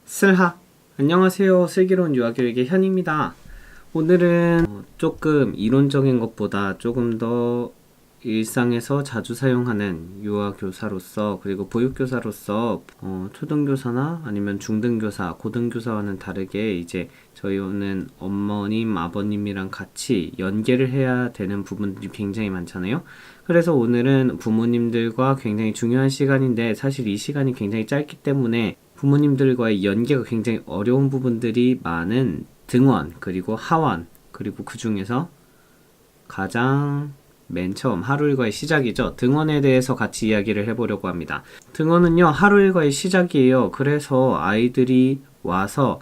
슬하! 안녕하세요. 슬기로운 유아교육의 현입니다. 오늘은 조금 이론적인 것보다 조금 더 일상에서 자주 사용하는 유아교사로서 그리고 보육교사로서 초등교사나 아니면 중등교사, 고등교사와는 다르게 이제 저희는 어머님, 아버님이랑 같이 연계를 해야 되는 부분들이 굉장히 많잖아요. 그래서 오늘은 부모님들과 굉장히 중요한 시간인데 사실 이 시간이 굉장히 짧기 때문에 부모님들과의 연계가 굉장히 어려운 부분들이 많은 등원, 그리고 하원, 그리고 그 중에서 가장 맨 처음 하루 일과의 시작이죠. 등원에 대해서 같이 이야기를 해보려고 합니다. 등원은요, 하루 일과의 시작이에요. 그래서 아이들이 와서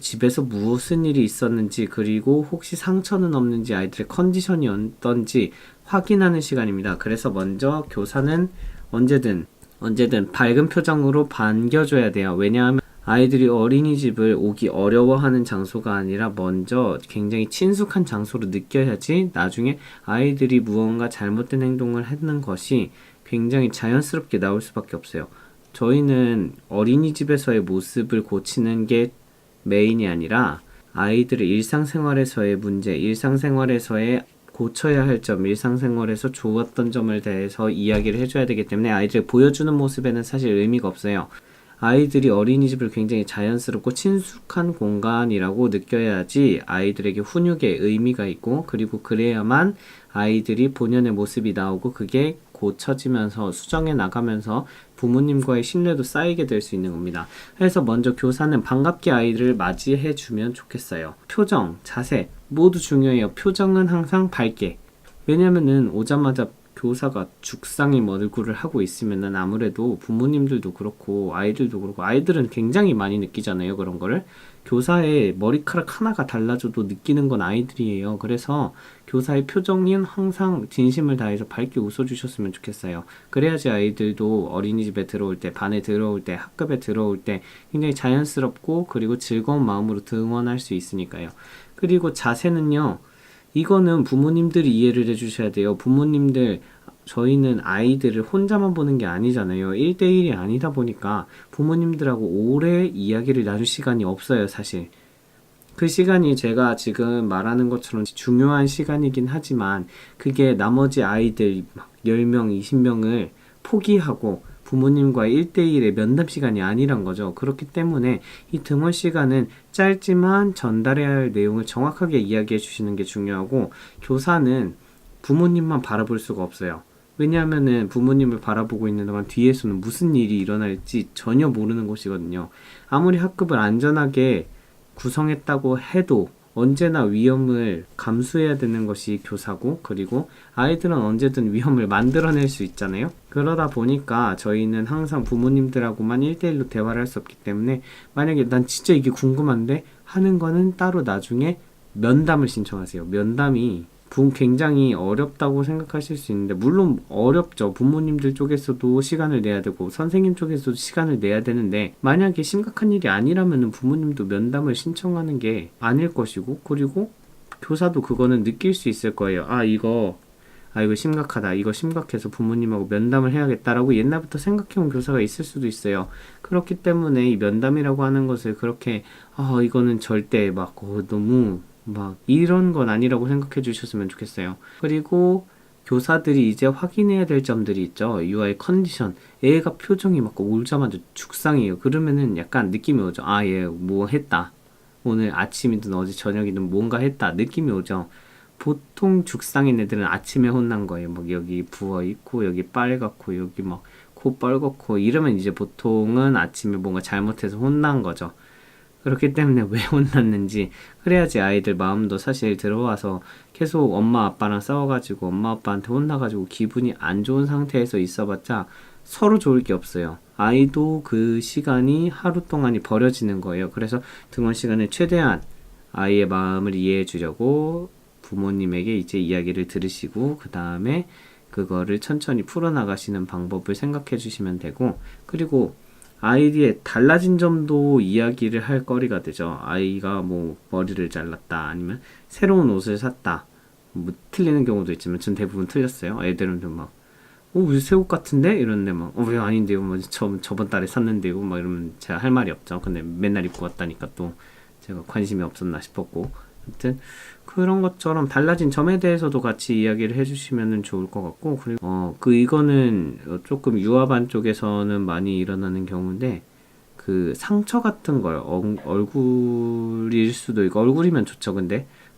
집에서 무슨 일이 있었는지, 그리고 혹시 상처는 없는지, 아이들의 컨디션이 어떤지 확인하는 시간입니다. 그래서 먼저 교사는 언제든 밝은 표정으로 반겨줘야 돼요. 왜냐하면 아이들이 어린이집을 오기 어려워하는 장소가 아니라 먼저 굉장히 친숙한 장소로 느껴야지 나중에 아이들이 무언가 잘못된 행동을 하는 것이 굉장히 자연스럽게 나올 수밖에 없어요. 저희는 어린이집에서의 모습을 고치는 게 메인이 아니라 아이들의 일상생활에서의 문제, 일상생활에서의 고쳐야 할 점, 일상생활에서 좋았던 점을 대해서 이야기를 해줘야 되기 때문에 아이들을 보여주는 모습에는 사실 의미가 없어요. 아이들이 어린이집을 굉장히 자연스럽고 친숙한 공간이라고 느껴야지 아이들에게 훈육의 의미가 있고, 그리고 그래야만 아이들이 본연의 모습이 나오고 그게 고쳐지면서 수정해 나가면서 부모님과의 신뢰도 쌓이게 될 수 있는 겁니다. 그래서 먼저 교사는 반갑게 아이들을 맞이해 주면 좋겠어요. 표정, 자세 모두 중요해요. 표정은 항상 밝게. 왜냐면은 오자마자 교사가 죽상인 얼굴을 하고 있으면은 아무래도 부모님들도 그렇고 아이들도 그렇고, 아이들은 굉장히 많이 느끼잖아요. 그런 거를. 교사의 머리카락 하나가 달라져도 느끼는 건 아이들이에요. 그래서 교사의 표정은 항상 진심을 다해서 밝게 웃어주셨으면 좋겠어요. 그래야지 아이들도 어린이집에 들어올 때, 반에 들어올 때, 학급에 들어올 때 굉장히 자연스럽고 그리고 즐거운 마음으로 등원할 수 있으니까요. 그리고 자세는요, 이거는 부모님들이 이해를 해주셔야 돼요. 부모님들, 저희는 아이들을 혼자만 보는 게 아니잖아요. 1대1이 아니다 보니까 부모님들하고 오래 이야기를 나눌 시간이 없어요, 사실. 그 시간이 제가 지금 말하는 것처럼 중요한 시간이긴 하지만 그게 나머지 아이들 10명, 20명을 포기하고 부모님과의 1대1의 면담 시간이 아니란 거죠. 그렇기 때문에 이 등원 시간은 짧지만 전달해야 할 내용을 정확하게 이야기해 주시는 게 중요하고, 교사는 부모님만 바라볼 수가 없어요. 왜냐하면은 부모님을 바라보고 있는 동안 뒤에서는 무슨 일이 일어날지 전혀 모르는 곳이거든요. 아무리 학급을 안전하게 구성했다고 해도 언제나 위험을 감수해야 되는 것이 교사고, 그리고 아이들은 언제든 위험을 만들어낼 수 있잖아요. 그러다 보니까 저희는 항상 부모님들하고만 1대1로 대화를 할 수 없기 때문에, 만약에 난 진짜 이게 궁금한데 하는 거는 따로 나중에 면담을 신청하세요. 면담이 굉장히 어렵다고 생각하실 수 있는데, 물론 어렵죠. 부모님들 쪽에서도 시간을 내야 되고 선생님 쪽에서도 시간을 내야 되는데, 만약에 심각한 일이 아니라면 부모님도 면담을 신청하는 게 아닐 것이고, 그리고 교사도 그거는 느낄 수 있을 거예요. 이거 심각하다, 이거 심각해서 부모님하고 면담을 해야겠다라고 옛날부터 생각해온 교사가 있을 수도 있어요. 그렇기 때문에 이 면담이라고 하는 것을 그렇게 이거는 절대 너무 이런 건 아니라고 생각해 주셨으면 좋겠어요. 그리고 교사들이 이제 확인해야 될 점들이 있죠. 유아의 컨디션. 애가 표정이 울자마자 죽상이에요. 그러면은 약간 느낌이 오죠. 얘 뭐 했다. 오늘 아침이든 어제 저녁이든 뭔가 했다. 느낌이 오죠. 보통 죽상인 애들은 아침에 혼난 거예요. 여기 부어있고, 여기 빨갛고, 여기 코 빨갛고, 이러면 이제 보통은 아침에 뭔가 잘못해서 혼난 거죠. 그렇기 때문에 왜 혼났는지, 그래야지 아이들 마음도 사실 들어와서 계속 엄마 아빠랑 싸워가지고 엄마 아빠한테 혼나가지고 기분이 안 좋은 상태에서 있어봤자 서로 좋을 게 없어요. 아이도 그 시간이 하루 동안이 버려지는 거예요. 그래서 등원 시간을 최대한 아이의 마음을 이해해 주려고 부모님에게 이제 이야기를 들으시고, 그 다음에 그거를 천천히 풀어나가시는 방법을 생각해 주시면 되고, 그리고 아이의 달라진 점도 이야기를 할 거리가 되죠. 아이가 머리를 잘랐다, 아니면 새로운 옷을 샀다, 뭐 틀리는 경우도 있지만 전 대부분 틀렸어요. 애들은 좀 막, 왜 새우 같은데? 이러는데 막, 왜 아닌데요? 뭐 저번 달에 샀는데요? 막 이러면 제가 할 말이 없죠. 근데 맨날 입고 왔다니까 또 제가 관심이 없었나 싶었고. 아무튼 그런 것처럼 달라진 점에 대해서도 같이 이야기를 해주시면 좋을 것 같고, 그리고 이거는 조금 유아반 쪽에서는 많이 일어나는 경우인데, 그 상처 같은 걸 얼굴일 수도 있고, 얼굴이면 좋죠.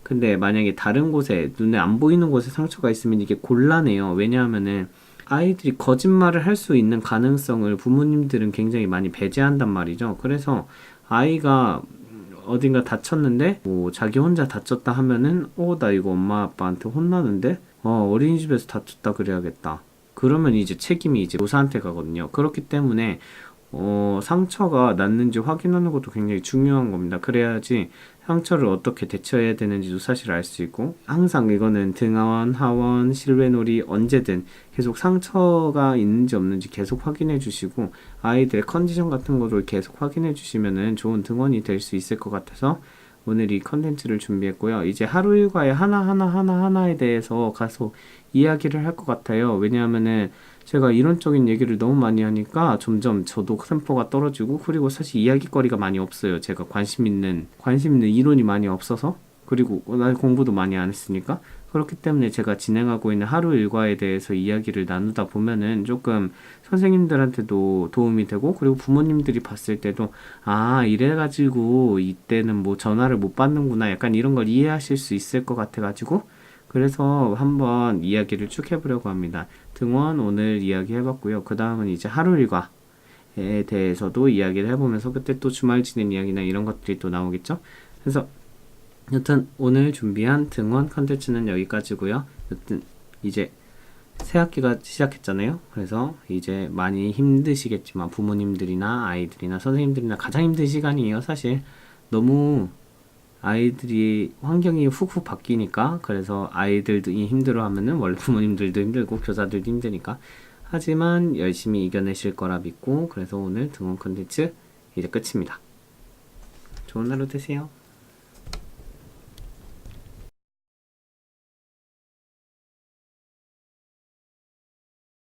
근데 만약에 다른 곳에 눈에 안 보이는 곳에 상처가 있으면 이게 곤란해요. 왜냐하면은 아이들이 거짓말을 할 수 있는 가능성을 부모님들은 굉장히 많이 배제한단 말이죠. 그래서 아이가 어딘가 다쳤는데 뭐 자기 혼자 다쳤다 하면은 나 이거 엄마 아빠한테 혼나는데 어린이집에서 다쳤다 그래야겠다. 그러면 이제 책임이 이제 교사한테 가거든요. 그렇기 때문에 상처가 났는지 확인하는 것도 굉장히 중요한 겁니다. 그래야지 상처를 어떻게 대처해야 되는지도 사실 알 수 있고, 항상 이거는 등하원, 하원, 실외놀이 언제든 계속 상처가 있는지 없는지 계속 확인해 주시고, 아이들의 컨디션 같은 거를 계속 확인해 주시면은 좋은 등원이 될 수 있을 것 같아서 오늘 이 컨텐츠를 준비했고요. 이제 하루 일과의 하나하나에 대해서 가서 이야기를 할 것 같아요. 왜냐하면은 제가 이론적인 얘기를 너무 많이 하니까 점점 저도 템포가 떨어지고, 그리고 사실 이야기거리가 많이 없어요. 제가 관심 있는 이론이 많이 없어서, 그리고 나 공부도 많이 안 했으니까. 그렇기 때문에 제가 진행하고 있는 하루 일과에 대해서 이야기를 나누다 보면은 조금 선생님들한테도 도움이 되고, 그리고 부모님들이 봤을 때도 이래가지고 이때는 뭐 전화를 못 받는구나, 약간 이런 걸 이해하실 수 있을 것 같아가지고, 그래서 한번 이야기를 쭉 해보려고 합니다. 등원 오늘 이야기 해봤고요. 그 다음은 이제 하루 일과에 대해서도 이야기를 해보면서 그때 또 주말 지낸 이야기나 이런 것들이 또 나오겠죠. 그래서 여튼 오늘 준비한 등원 컨텐츠는 여기까지고요. 여튼 이제 새 학기가 시작했잖아요. 그래서 이제 많이 힘드시겠지만 부모님들이나 아이들이나 선생님들이나 가장 힘든 시간이에요. 사실 너무 아이들이 환경이 훅훅 바뀌니까. 그래서 아이들이 힘들어하면은 원래 부모님들도 힘들고 교사들도 힘드니까. 하지만 열심히 이겨내실 거라 믿고, 그래서 오늘 등원 컨텐츠 이제 끝입니다. 좋은 하루 되세요.